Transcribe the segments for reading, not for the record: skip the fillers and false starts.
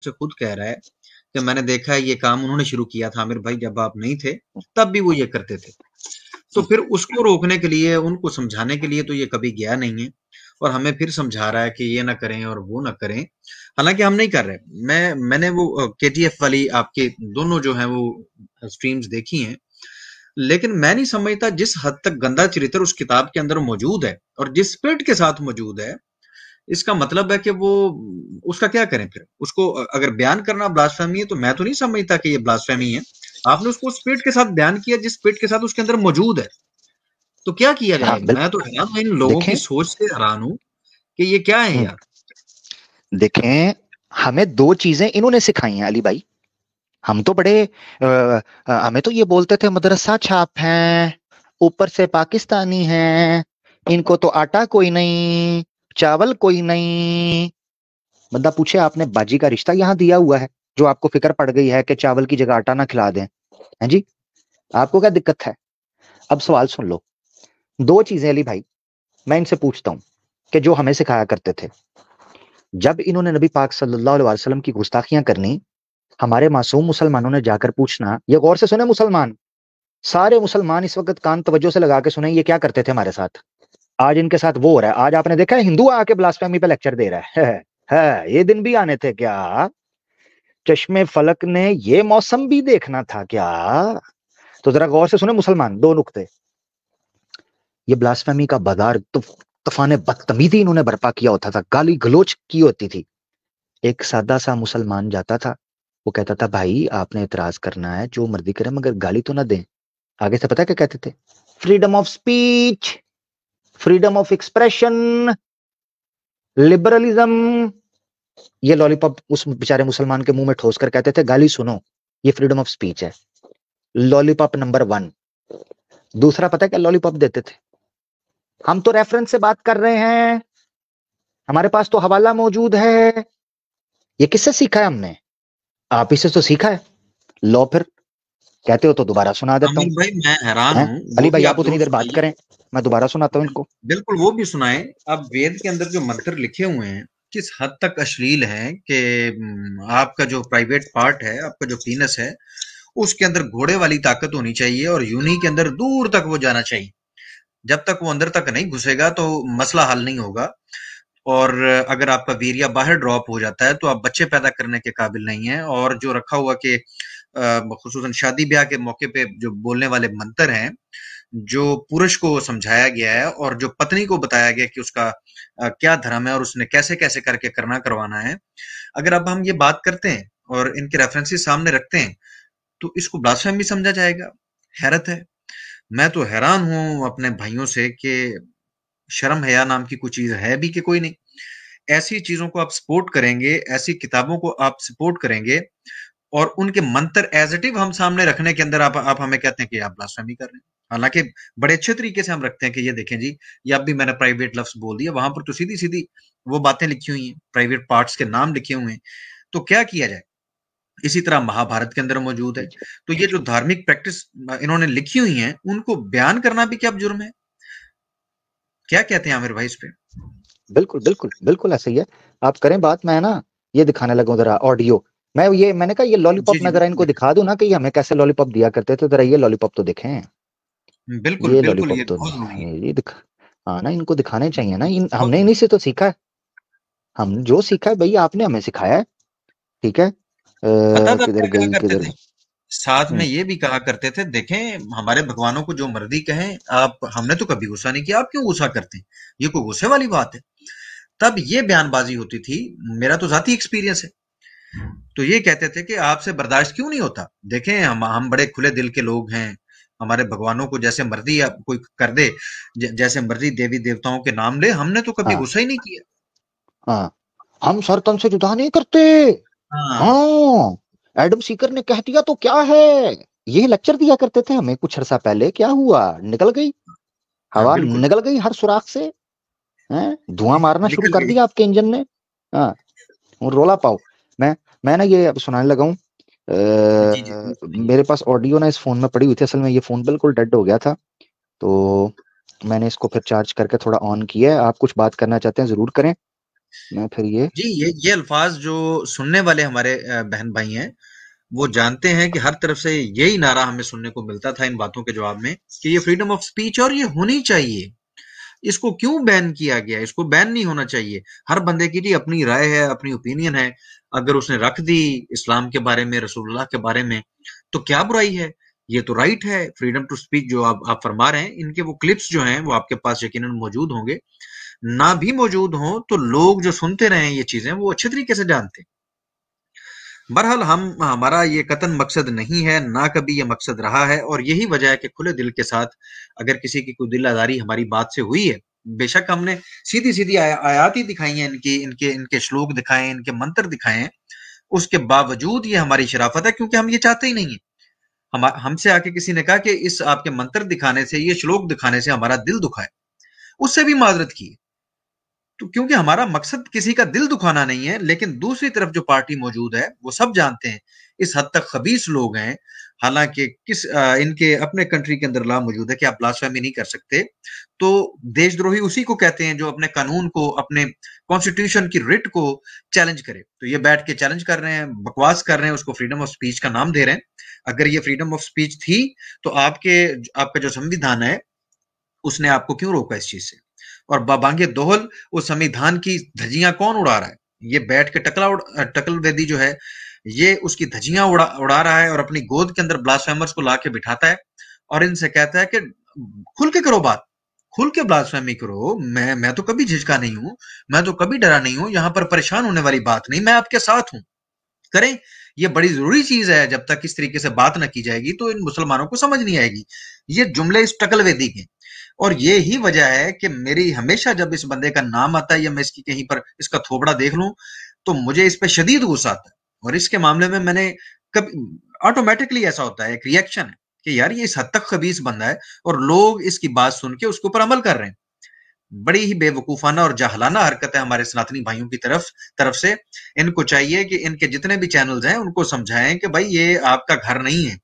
से खुद कह रहा है कि मैंने देखा है ये काम उन्होंने शुरू किया था आमिर भाई जब आप नहीं थे, तब भी वो ये करते थे। तो फिर उसको रोकने के लिए, उनको समझाने के लिए तो ये कभी गया नहीं है और हमें फिर समझा रहा है कि ये ना करें और वो ना करें। हालाँकि हम नहीं कर रहे। मैंने वो केजीएफ वाली आपके दोनों जो हैं वो स्ट्रीम्स देखी हैं। लेकिन मैं नहीं समझता जिस हद तक गंदा चरित्र उस किताब के अंदर मौजूद है और जिस स्पिरिट के साथ मौजूद है, इसका मतलब है कि वो उसका क्या करें फिर? उसको अगर बयान करना ब्लास्फेमी है तो मैं तो नहीं समझता कि ये ब्लास्फेमी है। आपने उसको स्पिरिट के साथ बयान किया जिस स्पिरिट के साथ उसके अंदर मौजूद है। तो क्या किया हाँ जाए? मैं तो हैरान हूँ इन लोगों की देखें। सोच से हैरान हूँ कि ये क्या है यार? देखें, हमें दो चीजें इन्होंने सिखाई हैं अली भाई। हम तो बड़े हमें तो ये बोलते थे मदरसा छाप हैं, ऊपर से पाकिस्तानी हैं, इनको तो आटा कोई नहीं, चावल कोई नहीं। बंदा पूछे आपने बाजी का रिश्ता यहाँ दिया हुआ है जो आपको फिक्र पड़ गई है कि चावल की जगह आटा ना खिला दें? हैं जी, आपको क्या दिक्कत है? अब सवाल सुन लो। दो चीजें अली भाई मैं इनसे पूछता हूँ कि जो हमें सिखाया करते थे, जब इन्होंने नबी पाक सल्लल्लाहु अलैहि वसल्लम की गुस्ताखियां करनी, हमारे मासूम मुसलमानों ने जाकर पूछना। ये गौर से सुने मुसलमान, सारे मुसलमान इस वक्त कान तवज्जो से लगा के सुने, ये क्या करते थे हमारे साथ। आज इनके साथ वो हो रहा है। आज आपने देखा है हिंदू आके ब्लास्फेमी पे लेक्चर दे रहा है, ये दिन भी आने थे क्या? चश्मे फलक ने ये मौसम भी देखना था क्या? तो जरा गौर से सुने मुसलमान, दो नुक्ते। ये ब्लास्फेमी का बाजार तो तूफान बदतमीजी इन्होंने बर्पा किया होता था, गाली गलोच की होती थी। एक सादा सा मुसलमान जाता था, वो कहता था भाई आपने इतराज करना है जो मर्जी करें मगर गाली तो ना दें। आगे से पता है क्या कहते थे? Freedom of speech, freedom of expression, liberalism. ये लॉलीपॉप उस बेचारे मुसलमान के मुंह में ठोस कर कहते थे गाली सुनो, ये फ्रीडम ऑफ स्पीच है। Lollipop number 1। दूसरा पता है क्या लॉलीपॉप देते थे? हम तो रेफरेंस से बात कर रहे हैं, हमारे पास तो हवाला मौजूद है। ये किससे सीखा है हमने? आप इसे तो सीखा है। लो फिर, कहते हो तो दोबारा सुना देता आमिर हूँ। भाई मैं हैरान हैं हूँ, अली वो भाई, भी आप आप उतनी ज़रूर देर बात सुनाइए। करें, मैं दोबारा सुनाता हूँ इनको। बिल्कुल वो भी सुनाएँ। अब वेद के अंदर जो मंत्र लिखे हुए हैं, किस हद तक अश्लील हैं कि आपका जो प्राइवेट पार्ट है, आपका जो पीनस है, उसके अंदर घोड़े वाली ताकत होनी चाहिए और यूनी के अंदर दूर तक वो जाना चाहिए। जब तक वो अंदर तक नहीं घुसेगा तो मसला हल नहीं होगा। और अगर आपका वीर्य बाहर ड्रॉप हो जाता है तो आप बच्चे पैदा करने के काबिल नहीं हैं। और जो रखा हुआ कि खुसूसन शादी ब्याह के मौके पे जो बोलने वाले मंत्र हैं, जो पुरुष को समझाया गया है और जो पत्नी को बताया गया कि उसका क्या धर्म है और उसने कैसे कैसे करके करना करवाना है, अगर अब हम ये बात करते हैं और इनके रेफरेंसेस सामने रखते हैं तो इसको ब्लास्फेमी समझा जाएगा। हैरत है। मैं तो हैरान हूं अपने भाइयों से कि शर्म हया नाम की कोई चीज है भी कि कोई नहीं। ऐसी चीजों को आप सपोर्ट करेंगे, ऐसी किताबों को आप सपोर्ट करेंगे और उनके मंत्र एज इट इज हम सामने रखने के अंदर आप हमें कहते हैं कि आप ब्लास्फेमी कर रहे हैं। हालांकि बड़े अच्छे तरीके से हम रखते हैं कि ये देखें जी, ये अब भी मैंने प्राइवेट लफ्ज बोल दिया, वहां पर तो सीधी सीधी वो बातें लिखी हुई हैं, प्राइवेट पार्ट्स के नाम लिखे हुए हैं। तो क्या किया जाए? इसी तरह महाभारत के अंदर मौजूद है। तो ये जो धार्मिक प्रैक्टिस इन्होंने लिखी हुई है उनको बयान करना भी क्या जुर्म है? क्या कहते हैं आमिर भाई इस पे? बिल्कुल बिल्कुल बिल्कुल ऐसे ही है। आप करें बात, मैं ना ये दिखाने लगा हूं जरा ऑडियो। मैंने कहा ये जी लॉलीपॉप जी मैं जरा बिल्कुल इनको दिखाएं। दिखा दूं ना कि ये हमें कैसे लॉलीपॉप दिया करते थे। जरा ये लॉलीपॉप तो दिखें। बिल्कुल ये बिल्कुल लॉलीपॉप ये तो बहुत जरूरी है। ये दिखा। हाँ ना, इनको दिखाने चाहिए ना। बहुत हमने इन्हीं से तो सीखा है। हम जो सीखा है भैया आपने हमें सिखाया है। ठीक है। पता था किधर क्या कहा गई करते किधर थे? गई। साथ में हम्म, ये भी कहा करते थे, देखें हमारे भगवानों को जो मर्जी कहें आप, हमने तो कभी गुस्सा नहीं किया, आप क्यों गुस्सा करते हैं? ये कोई गुस्से वाली बात है? तब ये बयानबाजी होती थी। मेरा तो जाती एक्सपीरियंस है। तो ये कहते थे कि आपसे बर्दाश्त क्यों नहीं होता? देखें हम बड़े खुले दिल के लोग हैं। हमारे भगवानों को जैसे मर्जी आप कोई कर दे, जैसे मर्जी देवी देवताओं के नाम ले, हमने तो कभी हाँ गुस्सा ही नहीं किया। हाँ, हम सर तन से जुदा नहीं करते। हाँ हाँ, एडम सीकर ने कह दिया तो क्या है। ये लेक्चर दिया करते थे हमें कुछ अरसा पहले। क्या हुआ? निकल गई हाँ हवा, बिल्कुल। निकल गई हर सुराख से। हैं, धुआं मारना शुरू निकल कर गई। दिया आपके इंजन ने। हाँ, और रोला पाओ। मैं ना ये अब सुनाने लगा हूँ। जी जी जरूर सुनाइए। मेरे पास ऑडियो ना इस फोन में पड़ी हुई थी। असल में ये फोन बिल्कुल डेड हो गया था, तो मैंने इसको फिर चार्ज करके थोड़ा ऑन किया है। आप कुछ बात करना चाहते हैं जरूर करें। मैं फिर ये जी, ये अल्फाज जो सुनने वाले हमारे बहन भाई हैं, वो जानते हैं कि हर तरफ से यही नारा हमें सुनने को मिलता था इन बातों के जवाब में कि ये फ्रीडम ऑफ स्पीच और ये होनी चाहिए। इसको क्यों बैन किया गया? इसको बैन नहीं होना चाहिए। हर बंदे की जी अपनी राय है, अपनी ओपिनियन है। अगर उसने रख दी इस्लाम के बारे में, रसूलुल्लाह के बारे में, तो क्या बुराई है? ये तो राइट है। फ्रीडम टू स्पीच जो आप फरमा रहे हैं, इनके वो क्लिप्स जो हैं, वो आपके पास यकीनन मौजूद होंगे। ना भी मौजूद हों, तो लोग जो सुनते रहे हैं ये चीज़ें, वो अच्छे तरीके से जानते हैं। बहरहाल हम हमारा ये कतन मकसद नहीं है, ना कभी ये मकसद रहा है और यही वजह है कि खुले दिल के साथ अगर किसी की कोई दिल आजारी हमारी बात से हुई है, बेशक हमने सीधी-सीधी आयात ही दिखाई हैं इनकी, इनके इनके श्लोक दिखाए हैं, इनके मंत्र दिखाए हैं, उसके बावजूद ये हमारी शराफत है क्योंकि हम ये चाहते ही नहीं है। हमसे आके किसी ने कहा कि इस आपके मंत्र दिखाने से, ये श्लोक दिखाने से हमारा दिल दुखा है, उससे भी माजरत की। तो क्योंकि हमारा मकसद किसी का दिल दुखाना नहीं है, लेकिन दूसरी तरफ जो पार्टी मौजूद है वो सब जानते हैं इस हद तक खबीस लोग हैं। हालांकि इनके अपने कंट्री के अंदर लॉ मौजूद है कि आप ब्लास्फेमी नहीं कर सकते, तो देशद्रोही उसी को कहते हैं जो अपने कानून को, अपने कॉन्स्टिट्यूशन की रिट को चैलेंज करे। तो ये बैठ के चैलेंज कर रहे हैं, बकवास कर रहे हैं, उसको फ्रीडम ऑफ स्पीच का नाम दे रहे हैं। अगर ये फ्रीडम ऑफ स्पीच थी तो आपका जो संविधान है उसने आपको क्यों रोका इस चीज से? और बाबांगे दोहल उस संविधान की धज्जियां कौन उड़ा रहा है? ये बैठ के टकल वेदी जो है, ये उसकी धज्जियां उड़ा रहा है और अपनी गोद के अंदर ब्लास्फेमर्स को लाके बिठाता है और इनसे कहता है कि खुल के करो बात, खुल के ब्लास्फेमी करो। मैं तो कभी झिझका नहीं हूं, मैं तो कभी डरा नहीं हूं, यहां पर परेशान होने वाली बात नहीं, मैं आपके साथ हूं। करें, ये बड़ी जरूरी चीज है। जब तक इस तरीके से बात ना की जाएगी तो इन मुसलमानों को समझ नहीं आएगी। ये जुमले इस टकल वेदी के, और ये ही वजह है कि मेरी हमेशा जब इस बंदे का नाम आता है या मैं इसकी कहीं पर इसका थोबड़ा देख लूं तो मुझे इस पे शदीद गुस्सा आता है। और इसके मामले में मैंने कभी ऑटोमेटिकली ऐसा होता है, एक रिएक्शन है कि यार ये इस हद तक खबीस बंदा है और लोग इसकी बात सुन के उसके ऊपर अमल कर रहे हैं। बड़ी ही बेवकूफाना और जाहलाना हरकत है हमारे सनातनी भाइयों की तरफ तरफ से। इनको चाहिए कि इनके जितने भी चैनल्स हैं उनको समझाएं कि भाई ये आपका घर नहीं है।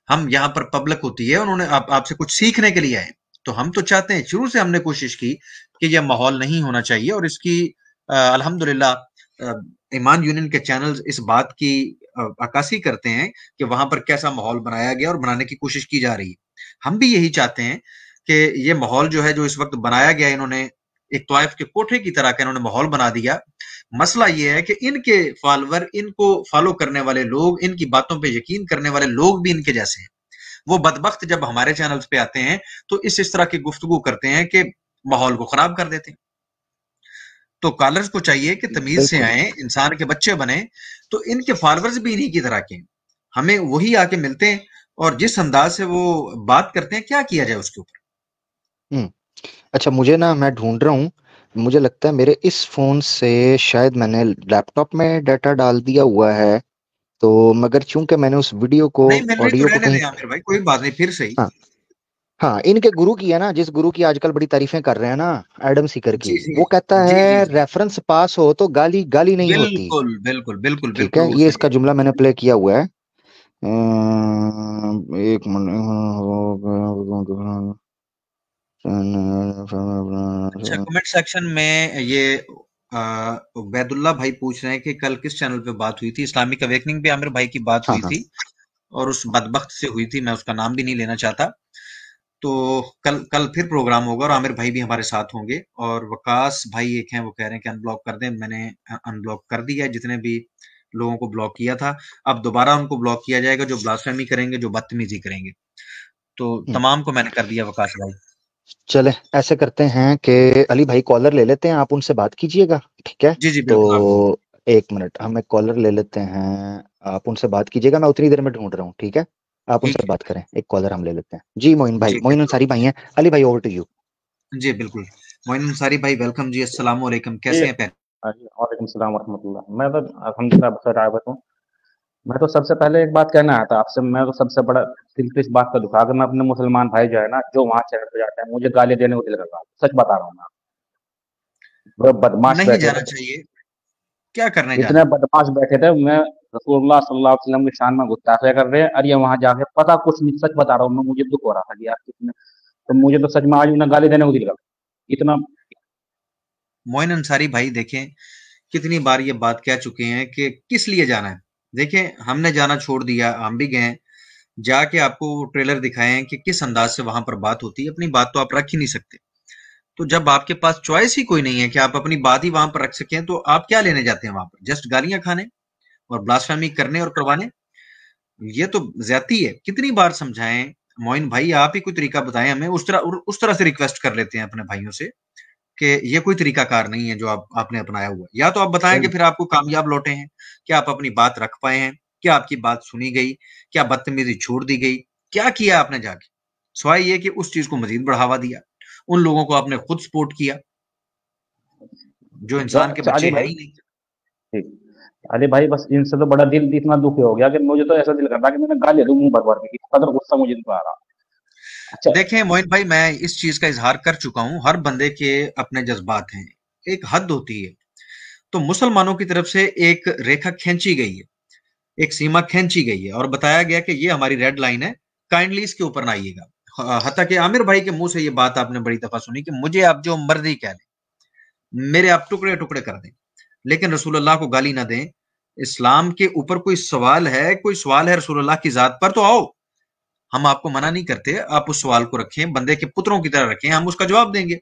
हम यहाँ पर पब्लिक होती है, उन्होंने आपसे कुछ सीखने के लिए आए। तो हम तो चाहते हैं, शुरू से हमने कोशिश की कि यह माहौल नहीं होना चाहिए और इसकी अल्हम्दुलिल्लाह ईमान यूनियन के चैनल्स इस बात की अक्कासी करते हैं कि वहां पर कैसा माहौल बनाया गया और बनाने की कोशिश की जा रही है। हम भी यही चाहते हैं कि ये माहौल जो है, जो इस वक्त बनाया गया, इन्होंने एक तवाइफ के कोठे की तरह का इन्होंने माहौल बना दिया। मसला ये है कि इनके फॉलोवर, इनको फॉलो करने वाले लोग, इनकी बातों पे यकीन करने वाले लोग भी इनके जैसे हैं। वो बदबख्त जब हमारे चैनल्स पे आते हैं तो इस तरह की गुफ्तगू करते हैं कि माहौल को खराब कर देते हैं। तो कॉलर्स को चाहिए कि तमीज से बिल्कुल आए, इंसान के बच्चे बने। तो इनके फॉलोअर्स भी इन्हीं की तरह के हैं, हमें वही आके मिलते हैं और जिस अंदाज से वो बात करते हैं, क्या किया जाए उसके ऊपर। अच्छा, मुझे ना, मैं ढूंढ रहा हूँ। मुझे लगता है मेरे इस फोन से शायद मैंने लैपटॉप में डाटा डाल दिया हुआ है, तो मगर चूंकि मैंने उस वीडियो को, नहीं मिल रही तो ऑडियो को रहने कहीं, दें आमिर भाई, कोई बात नहीं, फिर सही। हाँ हाँ, इनके गुरु की है ना, जिस गुरु की आजकल बड़ी तारीफें कर रहे हैं ना, एडम सीकर की, जी जी वो कहता जी जी है जी, रेफरेंस पास हो तो गाली गाली नहीं होती। बिल्कुल बिल्कुल बिल्कुल ठीक बिल्कुल है, वो ये सही इसका है। जुमला मैंने प्ले किया हुआ है। एक अच्छा, मिनट। कमेंट सेक्शन में ये उबैदुल्ला भाई पूछ रहे हैं कि कल किस चैनल पे बात हुई थी? इस्लामिक अवेकनिंग पे आमिर भाई की बात हाँ हुई हाँ थी और उस बदबख्त से हुई थी, मैं उसका नाम भी नहीं लेना चाहता। तो कल कल फिर प्रोग्राम होगा और आमिर भाई भी हमारे साथ होंगे। और वकास भाई एक हैं, वो कह रहे हैं कि अनब्लॉक कर दें। मैंने अनब्लॉक कर दिया है जितने भी लोगों को ब्लॉक किया था। अब दोबारा उनको ब्लॉक किया जाएगा जो ब्लास्फेमी करेंगे, जो बदतमीजी करेंगे। तो हम्म, तमाम को मैंने कर दिया वकास भाई। चले, ऐसे करते हैं कि अली भाई कॉलर ले लेते हैं, आप उनसे बात कीजिएगा। ठीक है, जी जी तो बिल्कुल, आप एक मिनट, हम एक कॉलर ले लेते हैं, आप उनसे बात कीजिएगा, मैं उतनी देर में ढूंढ रहा हूँ। ठीक है, आप ठीक उनसे है। बात करें, एक कॉलर हम ले लेते हैं। जी मोइन भाई, जी मोइन बिल्कुल। अंसारी भाई हैं। अली भाई, ओवर टू यू। जी बिल्कुल। मोइन अंसारी भाई वेलकम जी, अस्सलाम वालेकुम, जी। कैसे हैं पहले? हाँ जी, वालेकुम सलाम वरहमतुल्लाह। मैं तो अल्हम्दुलिल्लाह बखैर आफियत हूँ। मैं तो सबसे पहले एक बात कहना आया था आपसे। मैं तो सबसे बड़ा दिल को इस बात का दुखा कि मैं अपने मुसलमान भाई जो है ना, जो वहाँ चैनल पे जाते हैं, मुझे गाली देने को दिल कर रहा है। सच बता रहा हूँ मैं। वो बदमाश नहीं बैठे जाना थे, चाहिए, क्या करने इतने जाना? बदमाश बैठे थे। मैं रसूलुल्लाह सल्लल्लाहु अलैहि वसल्लम की शान में गुस्ताखियां कर रहे हैं, और ये वहाँ जाके पता कुछ नहीं। सच बता रहा हूँ मैं, मुझे दुख हो रहा था कि यार कितने, तो मुझे तो सच में आज उन्हें गाली देने को दिल कर रहा है। इतना मोइन अंसारी भाई देखें, कितनी बार ये बात कह चुके हैं कि किस लिए जाना है। देखें, हमने जाना छोड़ दिया, हम भी गए, जाके आपको ट्रेलर दिखाए हैं कि किस अंदाज से वहां पर बात होती है। अपनी बात तो आप रख ही नहीं सकते। तो जब आपके पास चॉइस ही कोई नहीं है कि आप अपनी बात ही वहां पर रख सकें, तो आप क्या लेने जाते हैं वहां पर? जस्ट गालियां खाने और ब्लास्फेमी करने और करवाने? ये तो ज्यादती है। कितनी बार समझाएं मोइन भाई, आप ही कोई तरीका बताएं हमें। उस तरह से रिक्वेस्ट कर लेते हैं अपने भाइयों से कि ये कोई तरीकाकार नहीं है जो आपने अपनाया हुआ। या तो आप बताएं कि फिर आपको कामयाब लौटे हैं, क्या आप अपनी बात रख पाए हैं, क्या आपकी बात सुनी गई, क्या बदतमीजी छोड़ दी गई, क्या किया आपने जाके? सवाल ये कि उस चीज को मजीद बढ़ावा दिया, उन लोगों को आपने खुद सपोर्ट किया जो इंसान के बच्चे अली हैं भाई, ही नहीं। ठीक, अली भाई बस इनसे तो बड़ा दिल इतना दुखी हो गया कि मुझे तो ऐसा दिल कर रहा कि मैंने गाली दूं मुंह भर भर के, कदर गुस्सा मुझे इनको आ रहा। अच्छा, देखें मोहित भाई, मैं इस चीज का इजहार कर चुका हूं। हर बंदे के अपने जज्बात हैं, एक हद होती है। तो मुसलमानों की तरफ से एक रेखा खींची गई है, एक सीमा खींची गई है और बताया गया कि ये हमारी रेड लाइन है, काइंडली इसके ऊपर ना आइएगा। हत्ता कि आमिर भाई के मुंह से ये बात आपने बड़ी दफा सुनी कि मुझे आप जो मर्जी कह दें, मेरे आप टुकड़े टुकड़े कर दें, लेकिन रसूलुल्लाह को गाली ना दें। इस्लाम के ऊपर कोई सवाल है, कोई सवाल है रसूलुल्लाह की जात पर, तो आओ, हम आपको मना नहीं करते। आप उस सवाल को रखें, बंदे के पुत्रों की तरह रखें, हम उसका जवाब देंगे।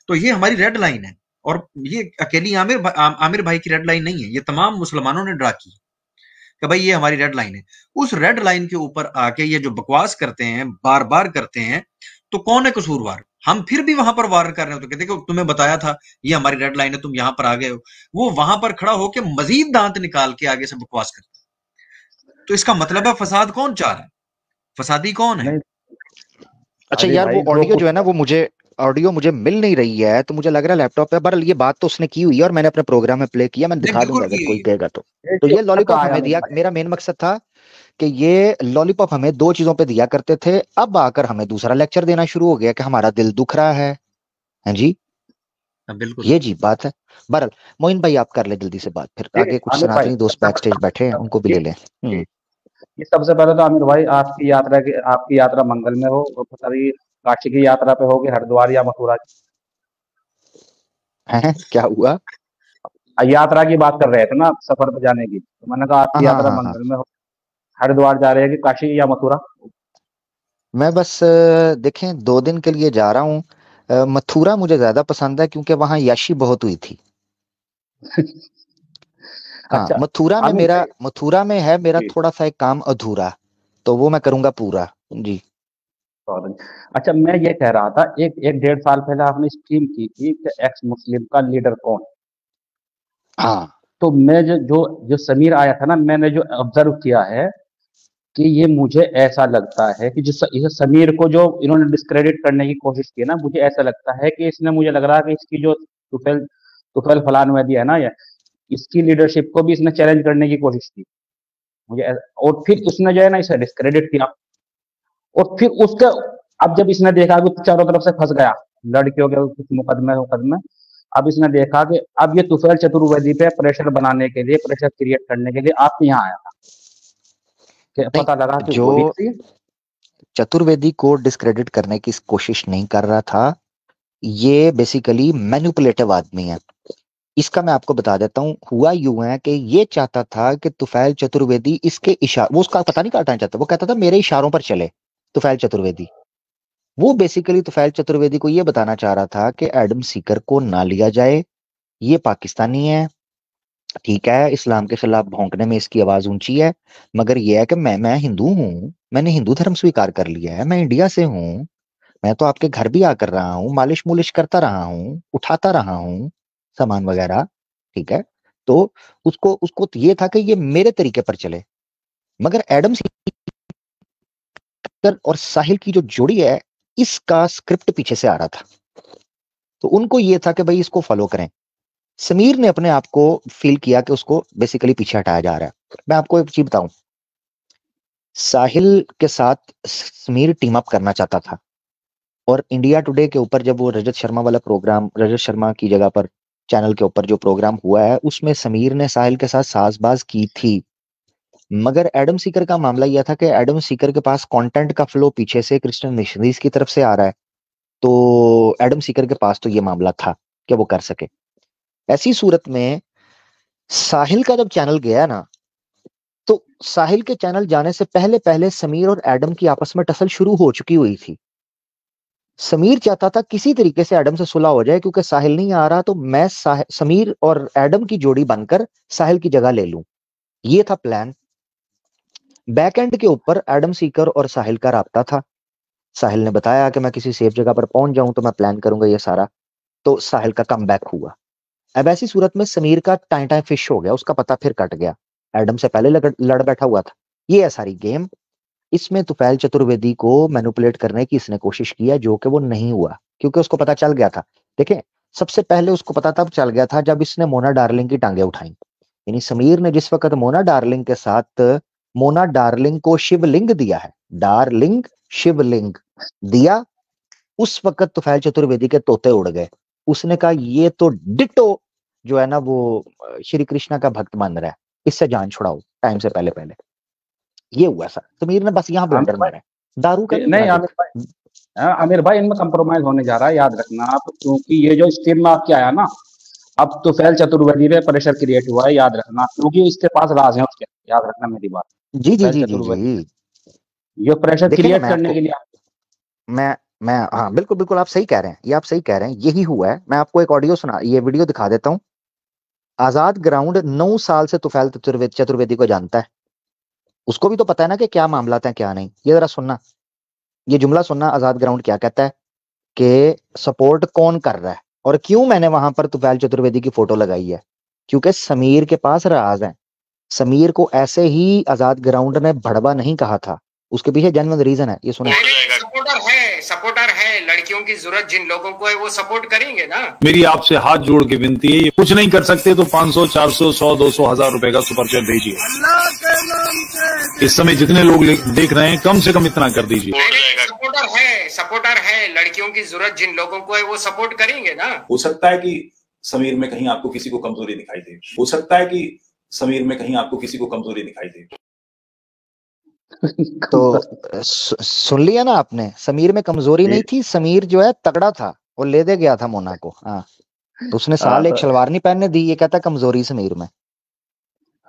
तो ये हमारी रेड लाइन है। और ये अकेली आमिर भाई की रेड लाइन नहीं है, ये तमाम मुसलमानों ने ड्रा की कि भाई ये हमारी रेड लाइन है। उस रेड लाइन के ऊपर आके ये जो बकवास करते हैं, बार बार करते हैं, तो कौन है कसूरवार? हम फिर भी वहां पर वार कर रहे हो तो कहते तुम्हें बताया था ये हमारी रेड लाइन है, तुम यहां पर आ गए हो। वो वहां पर खड़ा होकर मजीद दांत निकाल के आगे से बकवास करता है। तो इसका मतलब है फसाद कौन चाह रहा है? फसादी कौन है? नहीं अच्छा अली यार, वो भाई जो ऑडियो कुछ, जो है ना, वो मुझे ऑडियो मुझे मिल नहीं रही है, तो मुझे लग रहा है लैपटॉप पे। बहरहाल ये बात तो उसने की हुई है और मैंने अपने प्रोग्राम में प्ले किया, मैं नहीं, दिखा दूंगा बिल्कुल अगर की कोई हुई कहेगा तो। ये तो जो ये कहा लॉलीपॉप है हमें अमिर दिया, भाई, मेरा मेन मकसद था कि ये लॉलीपॉप हमें दो चीजों पे दिया करते थे, अब आकर हमें दूसरा लेक्चर देना शुरू हो गया कि हमारा दिल दुख रहा है। हाँ जी, हाँ, बिल्कुल। ये जी बात है। बहरहाल मोइन भाई आप कर ले जल्दी से बात, फिर ठीक है आगे कुछ आमिर भाई, सनातनी दोस्त बैक स्टेज बैठे हैं, उनको भी ये ले लें। ये सबसे पहले तो आमिर भाई आपकी यात्रा मंगल में हो, और कभी काशी की यात्रा पे होगी, हरिद्वार या मथुरा की हैं क्या हुआ? यात्रा की बात कर रहे थे ना, सफर पे जाने की, तो मैंने कहा हाँ आपकी हाँ यात्रा हाँ हाँ। मंगल में हो, हरिद्वार जा रहे हैं कि काशी या मथुरा? मैं बस देखें 2 दिन के लिए जा रहा हूँ। मथुरा मुझे ज्यादा पसंद है क्योंकि वहां याशी बहुत हुई थी। हाँ, अच्छा आमिर भाई, मथुरा में है मेरा जी थोड़ा सा एक काम अधूरा, तो वो मैं करूंगा पूरा जी। बहुत अच्छा। अच्छा, मैं ये कह रहा था, एक एक 1.5 साल पहले आपने स्ट्रीम की थी कि एक्स मुस्लिम का लीडर कौन। हाँ तो मैं जो जो जो समीर आया था ना, मैंने जो ऑब्जर्व किया है कि ये मुझे ऐसा लगता है कि इस समीर को जो इन्होंने डिस्क्रेडिट करने की कोशिश की है ना, मुझे ऐसा लगता है कि इसने, मुझे लग रहा है कि इसकी जो तुफैल तुफैल फलान वैदी है ना, ये इसकी लीडरशिप को भी इसने चैलेंज करने की कोशिश की। और फिर उसने जो है ना इसे डिस्क्रेडिट किया, और फिर उसके, अब जब इसने देखा कि चारों तरफ से फंस गया, लड़कियों के कुछ मुकदमे मुकदमे, अब इसने देखा कि अब ये तुफैल चतुर्वेदी पे प्रेशर बनाने के लिए, प्रेशर क्रिएट करने के लिए आप यहाँ आया था, कि नहीं, पता लगा कि जो वो भी सही है। चतुर्वेदी को डिस्क्रेडिट करने की कोशिश नहीं कर रहा था, ये बेसिकली मैनिपुलेटिव आदमी है। इसका मैं आपको बता देता हूँ, हुआ यूं है कि ये चाहता था कि तुफैल चतुर्वेदी इसके इशार, वो उसका पता नहीं काटना चाहता, वो कहता था मेरे इशारों पर चले तुफैल चतुर्वेदी। वो बेसिकली तुफैल चतुर्वेदी को ये बताना चाह रहा था कि एडम सीकर को ना लिया जाए, ये पाकिस्तानी है, ठीक है, इस्लाम के खिलाफ भौंकने में इसकी आवाज ऊंची है, मगर यह है कि मैं हिंदू हूँ, मैंने हिंदू धर्म स्वीकार कर लिया है, मैं इंडिया से हूँ, मैं तो आपके घर भी आकर रहा हूँ, मालिश मुलिश करता रहा हूँ, उठाता रहा हूँ सामान वगैरह, ठीक है। तो उसको उसको तो ये था कि ये मेरे तरीके पर चले। मगर एडम सीकर और साहिल की जो जोड़ी है, इसका स्क्रिप्ट पीछे से आ रहा था, तो उनको ये था कि भाई इसको फॉलो करें। समीर ने अपने आप को फील किया कि उसको बेसिकली पीछे हटाया जा रहा है। मैं आपको एक चीज बताऊं, साहिल के साथ समीर टीम अप करना चाहता था, और इंडिया टुडे के ऊपर जब वो रजत शर्मा वाला प्रोग्राम, रजत शर्मा की जगह पर चैनल के ऊपर जो प्रोग्राम हुआ है, उसमें समीर ने साहिल के साथ साजबाज की थी। मगर एडम सीकर का मामला यह था कि एडम सीकर के पास कंटेंट का फ्लो पीछे से क्रिश्चियन मिशनरीज की तरफ से आ रहा है, तो एडम सीकर के पास तो ये मामला था कि वो कर सके। ऐसी सूरत में साहिल का जब चैनल गया ना, तो साहिल के चैनल जाने से पहले पहले समीर और एडम की आपस में टसल शुरू हो चुकी हुई थी। समीर चाहता था किसी तरीके से एडम से सुलह हो जाए, क्योंकि साहिल नहीं आ रहा तो मैं समीर और एडम की जोड़ी बनकर साहिल की जगह ले लूं, ये था प्लान। बैक एंड के ऊपर एडम सीकर और साहिल का राब्ता था। साहिल ने बताया कि मैं किसी सेफ जगह पर पहुंच जाऊं तो मैं प्लान करूंगा ये सारा, तो साहिल का कम बैक हुआ। अब ऐसी सूरत में समीर का टाइम टाइम फिश हो गया, उसका पता फिर कट गया, एडम से पहले लड़ बैठा हुआ था। ये है सारी गेम। इसमें तुफैल चतुर्वेदी को मैनिपुलेट करने की इसने कोशिश किया, जो कि वो नहीं हुआ, क्योंकि उसको पता चल गया था। देखें, सबसे पहले उसको पता तब चल गया था जब इसने मोना डार्लिंग की टांगे उठाई। यानी समीर ने जिस वक्त मोना डार्लिंग के साथ मोना डार्लिंग को शिवलिंग दिया है, डार्लिंग शिवलिंग दिया, उस वक्त तुफैल चतुर्वेदी के तोते उड़ गए। उसने कहा ये तो डिटो जो है ना वो श्री कृष्णा का भक्त बन रहा है, इससे जान छुड़ाओ टाइम से पहले पहले। ये हुआ सर, समीर ने बस यहाँ ब्लंडर मारा है, दारू का नहीं आमिर भाई इनमें कंप्रोमाइज होने जा रहा है, याद रखना आप, क्योंकि ये जो स्ट्रीम में आपके आया ना, अब तो फैल चतुर्वेदी पे प्रेशर क्रिएट हुआ है, याद रखना, क्योंकि इसके पास राज है उसके, याद रखना मेरी बात। जी जी जी जी, ये प्रेशर क्रिएट करने के लिए मैं हाँ बिल्कुल बिल्कुल आप सही कह रहे हैं, ये आप सही कह रहे हैं, यही हुआ है। मैं आपको एक ऑडियो ये वीडियो दिखा देता हूँ। आजाद ग्राउंड 9 साल से तुफैल चतुर्वेदी को जानता है, उसको भी तो पता है ना कि क्या मामला है क्या नहीं। ये जरा सुनना, ये जुमला सुनना, आजाद ग्राउंड क्या कहता है कि सपोर्ट कौन कर रहा है और क्यों मैंने वहां पर तुफैल चतुर्वेदी की फोटो लगाई है, क्योंकि समीर के पास राज है। समीर को ऐसे ही आजाद ग्राउंड ने भड़वा नहीं कहा था, उसके पीछे जेन्युइन रीजन है। ये सुनो। सपोर्टर है, लड़कियों की जरूरत जिन लोगों को है वो सपोर्ट करेंगे ना। मेरी आपसे हाथ जोड़ के विनती है, ये कुछ नहीं कर सकते तो 500, 400, 100, 200, 1000 रुपए का सुपर चैट भेजिए। इस समय जितने लोग देख रहे हैं कम से कम इतना कर दीजिए। सपोर्टर है, लड़कियों की जरूरत जिन लोगों को है वो सपोर्ट करेंगे ना। हो सकता है कि समीर में कहीं आपको किसी को कमजोरी दिखाई दे, हो सकता है कि समीर में कहीं आपको किसी को कमजोरी दिखाई दे। तो सुन लिया ना आपने, समीर में कमजोरी नहीं थी, समीर जो है तगड़ा था, वो ले दे गया था मोना को। हाँ, तो उसने साल एक शलवार नहीं पहनने दी, ये कहता कमजोरी समीर में।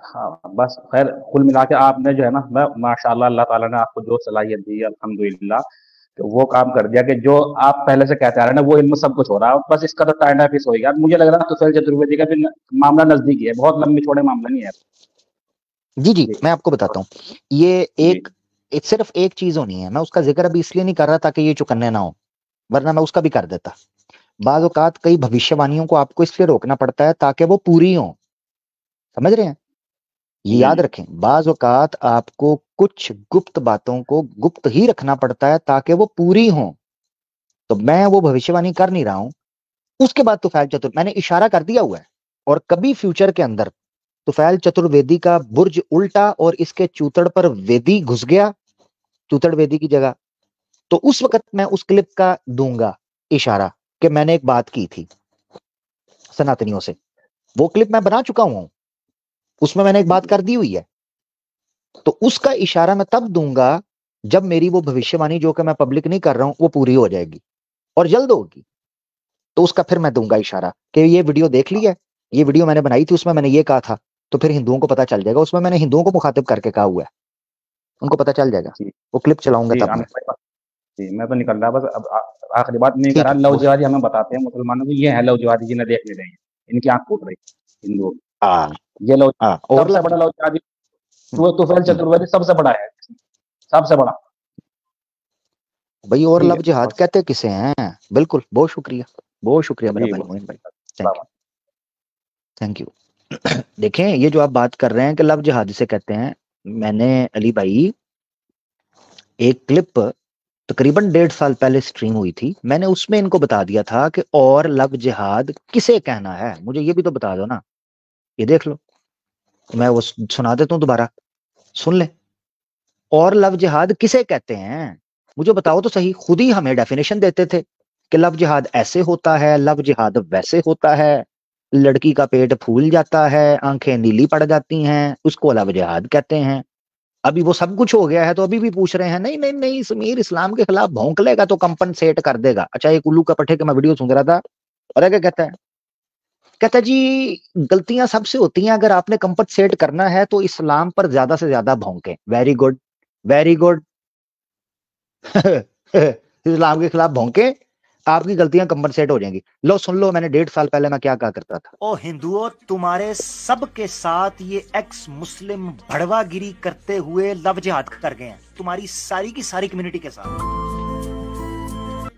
हाँ बस खैर कुल मिला के आपने जो है ना, माशाल्लाह अल्लाह ताला ने आपको जो सलाहियत दी अल्हम्दुलिल्लाह, तो वो काम कर दिया कि जो आप पहले से कहते आ रहे हैं ना वो इनमें सब कुछ हो रहा है। बस इसका तो टाइम ऑफिस हो गया, मुझे लग रहा है तुफैल चतुर्वेदी का भी मामला नजदीक है, बहुत लंबी चौड़े मामला नहीं है। जी जी, मैं आपको बताता हूँ, ये सिर्फ एक चीज होनी है। मैं उसका जिक्र अभी इसलिए नहीं कर रहा ताकि ये चुकन्ने ना हो, वरना मैं उसका भी कर देता। बाज औकात कई भविष्यवाणियों को आपको इसलिए रोकना पड़ता है ताकि वो पूरी हो, समझ रहे हैं? ये याद रखें, बाज औकात आपको कुछ गुप्त बातों को गुप्त ही रखना पड़ता है ताकि वो पूरी हो। तो मैं वो भविष्यवाणी कर नहीं रहा हूं। उसके बाद तुफैल मैंने इशारा कर दिया हुआ है, और कभी फ्यूचर के अंदर तुफैल चतुर्वेदी का बुर्ज उल्टा और इसके चूतड़ पर वेदी घुस गया, चूतड़ वेदी की जगह, तो उस वक्त मैं उस क्लिप का दूंगा इशारा कि मैंने एक बात की थी सनातनियों से। वो क्लिप मैं बना चुका हूं, उसमें मैंने एक बात कर दी हुई है, तो उसका इशारा मैं तब दूंगा जब मेरी वो भविष्यवाणी जो कि मैं पब्लिक नहीं कर रहा हूं वो पूरी हो जाएगी और जल्द होगी। तो उसका फिर मैं दूंगा इशारा कि ये वीडियो देख ली है, ये वीडियो मैंने बनाई थी, उसमें मैंने ये कहा था, तो फिर हिंदुओं को पता चल जाएगा, उसमें मैंने हिंदुओं को मुखातिब करके कहा हुआ है, उनको पता चल जाएगा। वो क्लिप चलाऊंगा तब मैं तो निकल रहा, बस अब आखिरी बात नहीं कर रहा। लव जिहादी हमें बताते हैं मुसलमानों को, ये है लव जिहादी जिन्हें देख ले रही है, इनकी आंख फूट रही हिंदुओं। ये लव और सबसे बड़ा लव जिहादी वो तुफैल चतुर्वेदी सबसे बड़ा है, सबसे बड़ा भाई। और लव जिहाद कहते किसे हैं? बिल्कुल, बहुत शुक्रिया मेरा भाई मोइन भाई, थैंक यू। देखें, ये जो आप बात कर रहे हैं कि लव जिहाद से कहते हैं, मैंने अली भाई एक क्लिप तकरीबन 1.5 साल पहले स्ट्रीम हुई थी, मैंने उसमें इनको बता दिया था कि और लव जिहाद किसे कहना है, मुझे ये भी तो बता दो ना। ये देख लो, मैं वो सुना देता हूं, दोबारा सुन ले। और लव जिहाद किसे कहते हैं मुझे बताओ तो सही। खुद ही हमें डेफिनेशन देते थे कि लव जिहाद ऐसे होता है, लव जिहाद वैसे होता है, लड़की का पेट फूल जाता है, आंखें नीली पड़ जाती हैं, उसको लव जिहाद कहते हैं। अभी वो सब कुछ हो गया है तो अभी भी पूछ रहे हैं नहीं नहीं नहीं समीर इस्लाम के खिलाफ भौंक लेगा तो कंपनसेट कर देगा। अच्छा, एक उल्लू का पट्टे का मैं वीडियो सुन रहा था, और क्या कहता है, कहता जी गलतियां सबसे होती हैं, अगर आपने कंपनसेट करना है तो इस्लाम पर ज्यादा से ज्यादा भौंके। Very good, very good. इस्लाम के खिलाफ भौंके, आपकी गलतियां कंपनसेट हो जाएंगी। लो सुन लो, मैंने 1.5 साल पहले मैं क्या कहा करता था। ओ हिंदुओं, तुम्हारे सब के साथ ये एक्स मुस्लिम भड़वागिरी करते हुए लव जिहाद कर गए हैं, तुम्हारी सारी की सारी कम्युनिटी के साथ।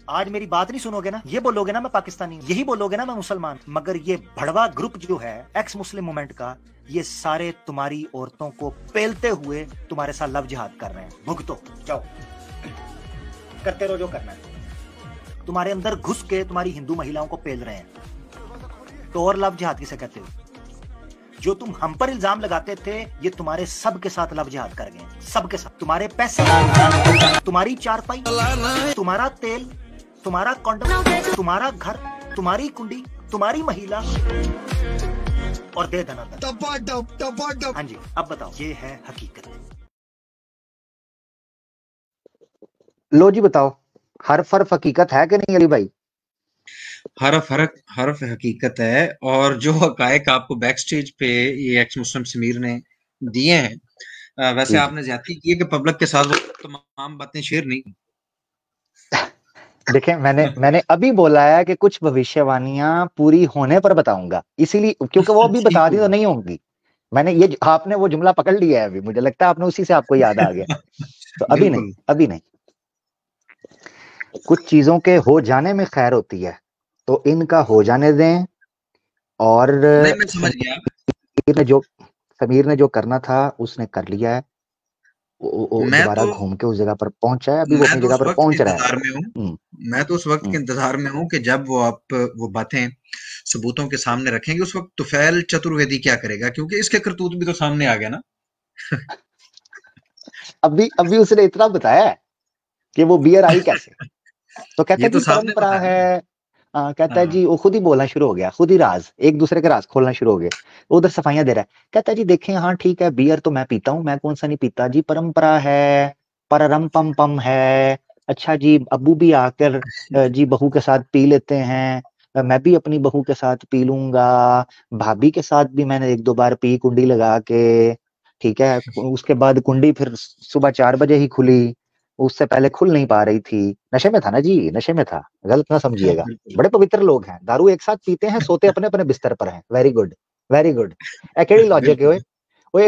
आज मेरी बात नहीं सुनोगे ना, ये बोलोगे ना मैं पाकिस्तानी, यही बोलोगे ना मैं मुसलमान, मगर ये भड़वा ग्रुप जो है एक्स मुस्लिम मूवमेंट का, ये सारे तुम्हारी औरतों को पेलते हुए तुम्हारे साथ लव जिहाद कर रहे हैं। भुगतो, जाओ करते रहो जो करना है। तुम्हारे अंदर घुस के तुम्हारी हिंदू महिलाओं को पेल रहे हैं, तो और लव जिहाद किसे कहते हो? जो तुम हम पर इल्जाम लगाते थे, ये तुम्हारे सब के साथ लव जिहाद कर गए, सबके साथ। तुम्हारे पैसे, तुम्हारी चारपाई, तुम्हारा तेल, तुम्हारा कॉन्डम, तुम्हारा घर, तुम्हारी कुंडी, तुम्हारी महिला और दे धनाधन। हाँ जी, अब बताओ, ये है हकीकत। लो जी बताओ, हर्फ हर्फ हकीकत है कि नहीं अली भाई? हरफ हकीकत है। और जो हकायक आपको बैक स्टेज पे ये एक्स मुस्लिम समीर ने दिए हैं, वैसे आपने ज्यादती की है कि पब्लिक के साथ वो तमाम बातें शेयर नहीं। देखें, मैंने अभी बोला है कि कुछ भविष्यवाणियां पूरी होने पर बताऊंगा, इसीलिए, क्योंकि वो अभी बता दी तो नहीं होंगी। मैंने ये, आपने वो जुमला पकड़ लिया है अभी, मुझे लगता है आपने उसी से आपको याद आ गया। तो अभी नहीं, अभी नहीं। कुछ चीजों के हो जाने में खैर होती है, तो इनका हो जाने दें। और नहीं, मैं समझ गया। समीर ने जो करना था उसने कर लिया है। वो दोबारा घूम के उस जगह पर पहुंचा है, अभी वो अपनी जगह पर पहुंच रहा है। मैं तो उस वक्त के इंतजार में हूँ कि जब वो बातें सबूतों के सामने रखेंगे, उस वक्त तुफैल चतुर्वेदी क्या करेगा, क्योंकि इसके करतूत भी तो सामने आ गया ना। अभी उसने इतना बताया है कि वो बियर आई कैसे, तो कहता है तो जी परंपरा है। कहता है जी, वो खुद ही बोलना शुरू हो गया, खुद ही राज, एक दूसरे के राज खोलना शुरू हो गए। उधर सफाइयां दे रहा है। कहता है जी देखें, हाँ ठीक है, बियर तो मैं पीता हूँ, मैं कौन सा नहीं पीता जी, परंपरा है, पररम पम पम है। अच्छा जी, अबू भी आकर जी बहू के साथ पी लेते हैं, मैं भी अपनी बहू के साथ पी लूंगा, भाभी के साथ भी मैंने 1-2 बार पी कुंडी लगा के, ठीक है। उसके बाद कुंडी फिर सुबह 4 बजे ही खुली, उससे पहले खुल नहीं पा रही थी। नशे में था ना जी, नशे में था, गलत ना समझिएगा। बड़े पवित्र लोग हैं, दारू एक साथ पीते हैं, सोते अपने अपने बिस्तर पर हैं। Very good, very good. केड़ी लॉजिक है ओए,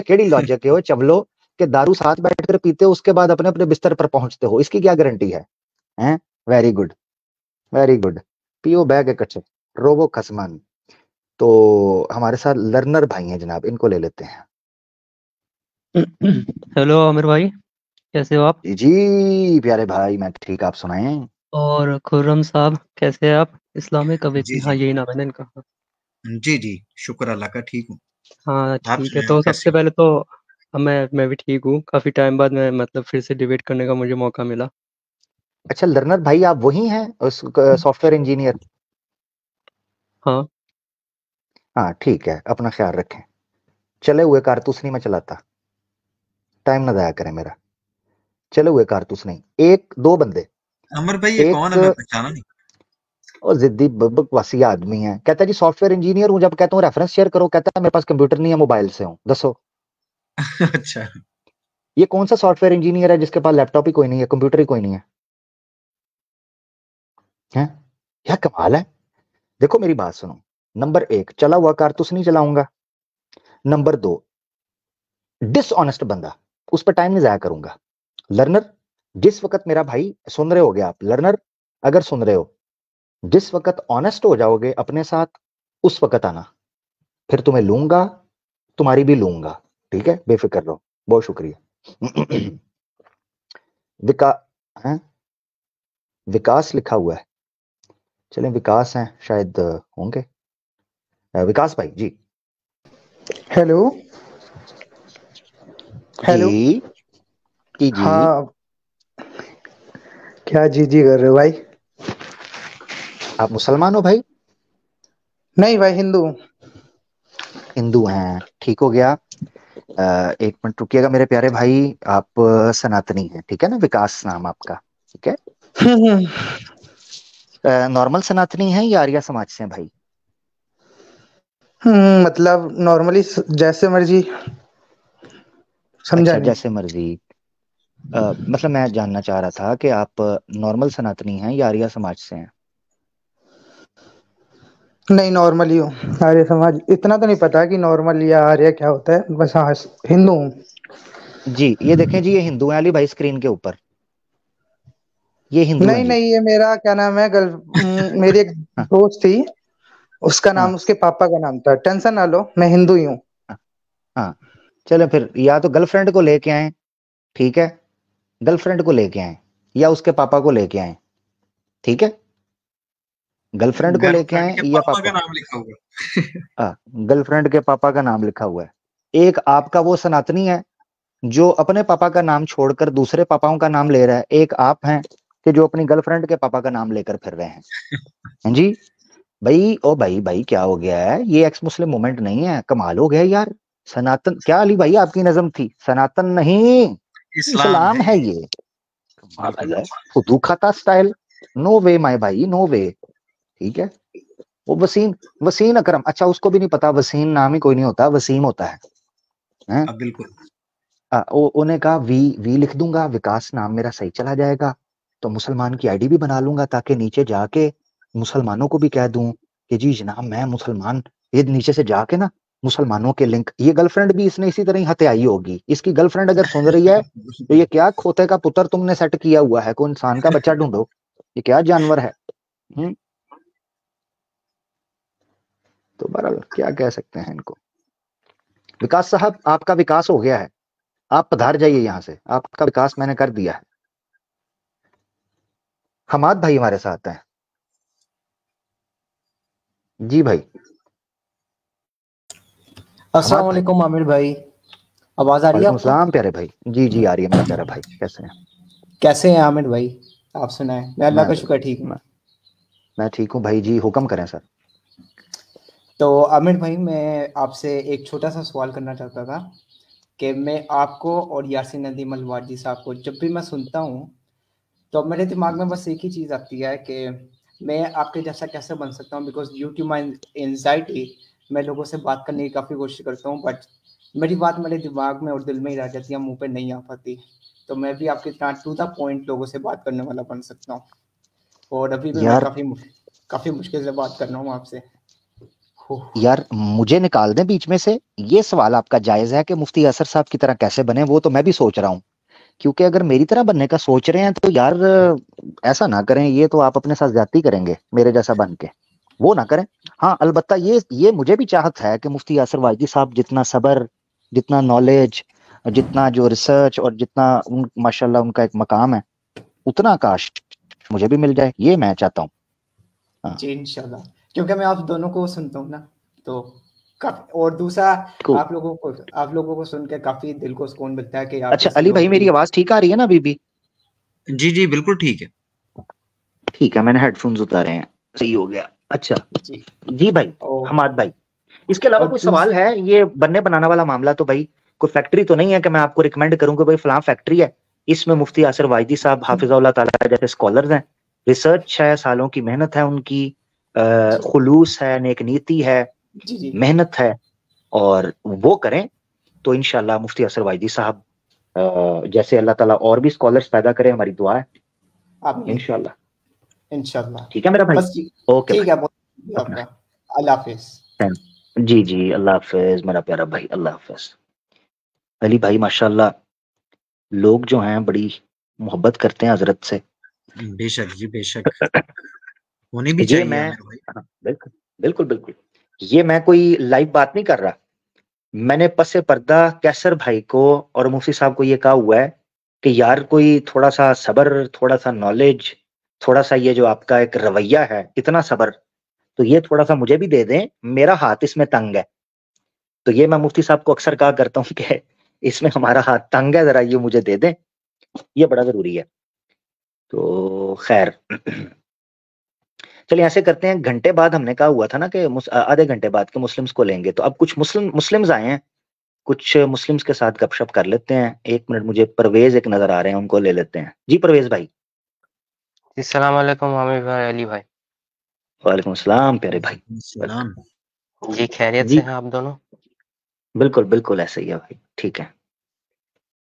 केड़ी लॉजिक है ओए चवलो, कि दारू साथ बैठकर पीते हो, उसके बाद अपने अपने बिस्तर पर पहुंचते हो, इसकी क्या गारंटी है? हैं? Very good, very good. पियो बैग के कच्चे, रोबो खसमान। तो हमारे साथ लर्नर भाई हैं जनाब, इनको ले लेते हैं। हेलो आमिर भाई, कैसे हो आप? जी प्यारे भाई, मैं ठीक, आप सुनाएं। और खुर्रम साहब कैसे हैं आप? इस्लामिक अवेकन, हाँ यही नाम है ना इनका। जी, शुक्र अल्लाह का, ठीक हूँ। हाँ ठीक है। तो सबसे पहले तो मैं भी ठीक हूँ। काफी टाइम बाद मैं मतलब फिर से डिबेट करने का मुझे मौका मिला। अच्छा लर्नर भाई, आप वही हैं सॉफ्टवेयर इंजीनियर? हाँ ठीक है, अपना ख्याल रखें। चले हुए कारतूस नहीं मैं चलाता, टाइम ना जाया करें मेरा। चले हुए कारतूस नहीं, 1-2 बंदे। अमर भाई ये कौन है, मैं पहचाना नहीं। और जिद्दी बकवासी आदमी है। कहता है जी सॉफ्टवेयर इंजीनियर हूं, जब कहता हूँ रेफरेंस शेयर करो, कहता है मेरे पास कंप्यूटर नहीं है, मोबाइल से हूं, दसो। अच्छा, ये कौन सा सॉफ्टवेयर इंजीनियर है जिसके पास लैपटॉप ही कोई नहीं है, कंप्यूटर ही कोई नहीं है? क्या कमाल है। देखो मेरी बात सुनो, नंबर 1, चला हुआ कारतूस नहीं चलाऊंगा। नंबर 2, डिसऑनेस्ट बंदा, उस पर टाइम नहीं जाया करूंगा। लर्नर, जिस वक्त मेरा भाई सुन रहे होगे आप, लर्नर अगर सुन रहे हो, जिस वक्त ऑनेस्ट हो जाओगे अपने साथ, उस वक्त आना, फिर तुम्हें लूंगा, तुम्हारी भी लूंगा, ठीक है, बेफिक्र रहो। बहुत शुक्रिया। विकास लिखा हुआ है, चलें विकास हैं शायद होंगे। विकास भाई जी। हेलो हेलो जी। हाँ, क्या जी कर रहे हो भाई? आप मुसलमान हो भाई? नहीं भाई, हिंदू हैं, ठीक हो गया। 1 मिनट रुकिएगा मेरे प्यारे भाई, आप सनातनी हैं, ठीक है ना? विकास नाम आपका, ठीक है। नॉर्मल सनातनी हैं या आर्या समाज से हैं भाई? मतलब नॉर्मली जैसे मर्जी, समझा अच्छा, नहीं। जैसे मर्जी। मतलब मैं जानना चाह रहा था कि आप नॉर्मल सनातनी हैं या आर्य समाज से हैं? नहीं, नॉर्मली हूँ। आर्य समाज इतना तो नहीं पता कि नॉर्मल या आर्य क्या होता है, बस हाँ हिंदू हूँ। जी, ये देखें जी, ये हिंदू हैं अली भाई स्क्रीन के ऊपर, ये हिंदू हैं नहीं जी। नहीं, ये मेरा क्या नाम है, मेरी एक हाँ दोस्त थी, उसका हाँ नाम उसके पापा का नाम था। टेंशन ना लो, मैं हिंदू ही हूँ। हाँ हाँ। चलो फिर, या तो गर्लफ्रेंड को लेके आए, ठीक है, गर्लफ्रेंड को लेके आए, या उसके पापा को लेके आए, ठीक है, गर्लफ्रेंड को लेके गर्लफ्रेंड आए के या पापा का पापा। नाम लिखा होगा। गर्लफ्रेंड के पापा का नाम लिखा हुआ है। एक आपका वो सनातनी है जो अपने पापा का नाम छोड़कर दूसरे पापाओं का नाम ले रहा है, एक आप हैं कि जो अपनी गर्लफ्रेंड के पापा का नाम लेकर फिर रहे हैं। हैं जी भाई, ओ भाई भाई क्या हो गया है, ये एक्स मुस्लिम मूवमेंट नहीं है, कमाल हो गया यार। सनातन क्या अली भाई आपकी नज़म थी? सनातन नहीं, इस्लाम इस्लाम है है ये। ये। कमाल है, फुदू खाता स्टाइल। नो वे माय भाई, नो वे। ठीक है, वो वसीम, वसीम अकरम, अच्छा उसको भी नहीं पता, वसीम नाम ही कोई नहीं होता, वसीम होता है, हैं? अब बिल्कुल उन्हें कहा वी लिख दूंगा, विकास नाम मेरा सही चला जाएगा, तो मुसलमान की आईडी भी बना लूंगा, ताकि नीचे जाके मुसलमानों को भी कह दूं कि जी जनाब मैं मुसलमान। ये नीचे से जाके ना मुसलमानों के लिंक, ये गर्लफ्रेंड भी इसने इसी तरह ही हत्याई होगी। इसकी गर्लफ्रेंड अगर सुन रही है तो ये क्या खोते का पुत्र तुमने सेट किया हुआ है, कोई इंसान का बच्चा ढूंढो, ये क्या जानवर है। हम्म, तो बहरहाल क्या कह सकते हैं इनको। विकास साहब, आपका विकास हो गया है, आप पधार जाइए यहाँ से, आपका विकास मैंने कर दिया है। हमाद भाई हमारे साथ हैं। जी भाई, अस्सलाम हमाद भाई। वालेकुम आमिर भाई, आवाज आ रही है वालेकुम आपको? सलाम प्यारे भाई। जी जी आ रही है मेरा प्यारा भाई, कैसे हैं? कैसे हैं आमिर भाई? आप सुनाएं। मैं अल्लाह मैं का शुक्र ठीक हूँ। मैं ठीक हूँ भाई जी, हुक्म करें सर। तो आमिर भाई, मैं आपसे एक छोटा सा सवाल करना चाहता था कि मैं आपको और यासिन नदीम अलवारदी साहब को जब भी मैं सुनता हूँ तो मेरे दिमाग में बस एक ही चीज़ आती है कि मैं आपके जैसा कैसे बन सकता हूँ, because due to my anxiety मैं लोगों से बात करने की काफ़ी कोशिश करता हूँ, बट मेरी बात मेरे दिमाग में और दिल में ही रह जाती है, मुंह पे नहीं आ पाती। तो मैं भी आपकी तरह टू द पॉइंट लोगों से बात करने वाला बन सकता हूँ, और अभी भी मैं यार काफ़ी मुश्किल से बात कर रहा हूँ आपसे। यार मुझे निकाल दें बीच में से, ये सवाल आपका जायज है कि मुफ्ती असर साहब की तरह कैसे बने, वो तो मैं भी सोच रहा हूँ। क्योंकि अगर मेरी तरह बनने का सोच रहे हैं तो यार ऐसा ना करें, ये तो आप अपने साथ ज्यादती करेंगे मेरे जैसा बन के, वो ना करें। हाँ अलबत्ता ये मुझे भी चाहत है कि मुफ्ती यासर वाहिदी साहब जितना सब्र, जितना नॉलेज, जितना जो रिसर्च और जितना माशाल्लाह उनका एक मकाम है, उतना काश मुझे भी मिल जाए, ये मैं चाहता हूँ। हाँ जी इंशाल्लाह, क्योंकि मैं आप दोनों को सुनता हूँ ना, तो काफी, और दूसरा को आप लोगों को सुन के काफी दिल को सुकून मिलता है कि आप अच्छा जैसे अली भाई, लोग मेरी भी। आवाज ठीक आ रही है ना अभी भी? जी जी बिल्कुल ठीक है। ठीक है, मैंने हेडफोन्स उतारे हैं, सही हो गया। अच्छा जी, जी भाई, और हमाद भाई, इसके अलावा और कोई सवाल है? ये बनने बनाना वाला मामला तो भाई कोई फैक्ट्री तो नहीं है कि मैं आपको रिकमेंड करूं कि भाई फलां फैक्ट्री है, इसमें मुफ्ती यासर वाहिदी साहब हाफिज़हुल्लाह ताला जैसे स्कॉलर्स हैं, रिसर्च है, सालों की मेहनत है उनकी, खुलूस है, नेक नीति है, जी जी मेहनत है, और वो करें तो इंशाल्लाह मुफ्ती यासर वाहिदी साहब जैसे अल्लाह ताला और भी स्कॉलर्स पैदा करे, हमारी दुआ है आमीन इंशाल्लाह। इंशाल्लाह। ठीक है मेरा भाई, बस जी, ओके ठीक भाई, है, बहुत शुक्रिया अपना आपका। अल्लाह हाफिज। जी जी अल्लाह हाफिज मेरा प्यारा भाई, अल्लाह हाफिज। अली भाई माशाल्लाह, लोग जो हैं बड़ी मोहब्बत करते हैं हजरत से। बेशक जी बेशक, होनी भी ये चाहिए मैं, आमिर भाई। हाँ, बिल्कुल बिल्कुल बिल्कुल, ये मैं कोई लाइव बात नहीं कर रहा, मैंने पसे पर्दा कैसर भाई को और मुफ्ती साहब को ये कहा हुआ है कि यार कोई थोड़ा सा सब्र, थोड़ा सा नॉलेज, थोड़ा सा ये जो आपका एक रवैया है, इतना सब्र, तो ये थोड़ा सा मुझे भी दे दें, मेरा हाथ इसमें तंग है। तो ये मैं मुफ्ती साहब को अक्सर कहा करता हूँ कि इसमें हमारा हाथ तंग है, जरा ये मुझे दे दें, ये बड़ा जरूरी है। तो खैर चलिए ऐसे करते हैं, घंटे बाद हमने कहा हुआ था ना कि आधे घंटे बाद के मुस्लिम्स को लेंगे, तो अब कुछ मुस्लिम्स आए हैं, कुछ मुस्लिम्स के साथ गपशप कर लेते हैं। एक मिनट, मुझे परवेज एक नजर आ रहे हैं, उनको ले लेते हैं। जी परवेज भाई। अस्सलाम वालेकुम आमिर भाई, अली भाई। वालेकुम सलाम प्यारे भाई, सलाम। जी खैरियत जी से हैं आप दोनों? बिल्कुल बिल्कुल ऐसे ही है भाई, ठीक है।